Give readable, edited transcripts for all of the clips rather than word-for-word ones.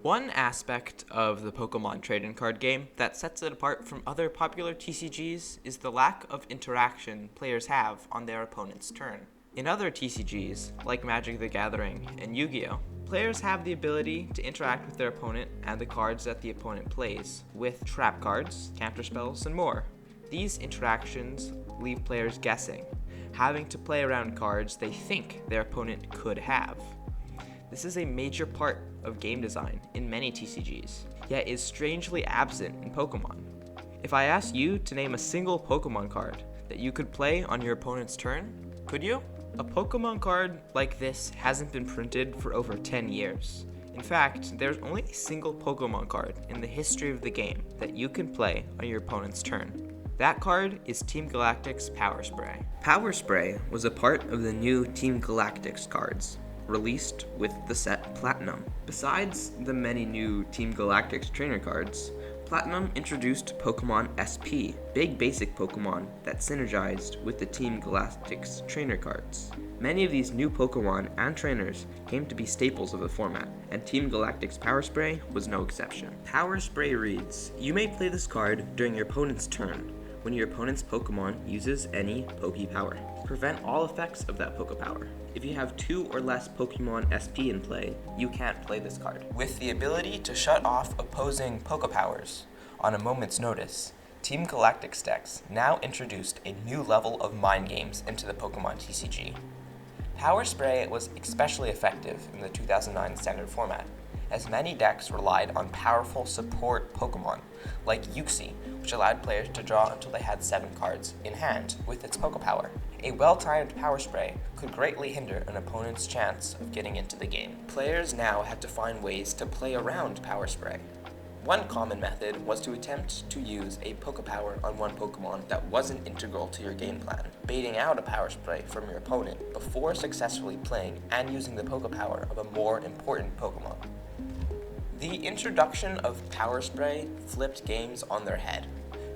One aspect of the Pokemon trading card game that sets it apart from other popular TCGs is the lack of interaction players have on their opponent's turn. In other TCGs, like Magic the Gathering and Yu-Gi-Oh!, players have the ability to interact with their opponent and the cards that the opponent plays, with trap cards, counterspells, and more. These interactions leave players guessing, having to play around cards they think their opponent could have. This is a major part of game design in many TCGs, yet is strangely absent in Pokemon. If I asked you to name a single Pokemon card that you could play on your opponent's turn, could you? A Pokemon card like this hasn't been printed for over 10 years. In fact, there's only a single Pokemon card in the history of the game that you can play on your opponent's turn. That card is Team Galactic's Power Spray. Power Spray was a part of the new Team Galactic's cards, released with the set Platinum. Besides the many new Team Galactic's trainer cards, Platinum introduced Pokemon SP, big basic Pokemon that synergized with the Team Galactic's trainer cards. Many of these new Pokemon and trainers came to be staples of the format, and Team Galactic's Power Spray was no exception. Power Spray reads, you may play this card during your opponent's turn, when your opponent's Pokemon uses any Poke Power. Prevent all effects of that Poke Power. If you have 2 or less Pokemon SP in play, you can't play this card. With the ability to shut off opposing Poke Powers on a moment's notice, Team Galactic's decks now introduced a new level of mind games into the Pokemon TCG. Power Spray was especially effective in the 2009 standard format, as many decks relied on powerful support Pokemon, like Uxie, which allowed players to draw until they had 7 cards in hand with its Poke Power. A well-timed Power Spray could greatly hinder an opponent's chance of getting into the game. Players now had to find ways to play around Power Spray. One common method was to attempt to use a Poke Power on one Pokemon that wasn't integral to your game plan, baiting out a Power Spray from your opponent before successfully playing and using the Poke Power of a more important Pokemon. The introduction of Power Spray flipped games on their head.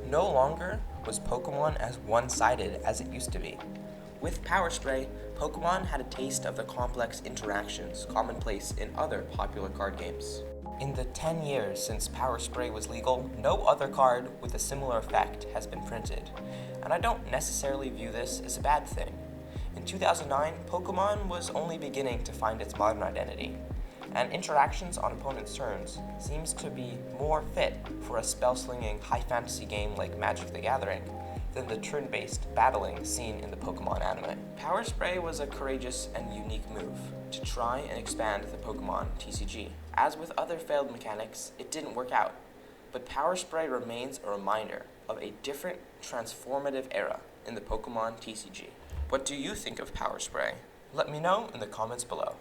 No longer was Pokemon as one-sided as it used to be. With Power Spray, Pokemon had a taste of the complex interactions commonplace in other popular card games. In the 10 years since Power Spray was legal, no other card with a similar effect has been printed, and I don't necessarily view this as a bad thing. In 2009, Pokemon was only beginning to find its modern identity, and interactions on opponents' turns seems to be more fit for a spell-slinging high fantasy game like Magic the Gathering than the turn-based battling seen in the Pokemon anime. Power Spray was a courageous and unique move to try and expand the Pokemon TCG. As with other failed mechanics, it didn't work out, but Power Spray remains a reminder of a different, transformative era in the Pokemon TCG. What do you think of Power Spray? Let me know in the comments below.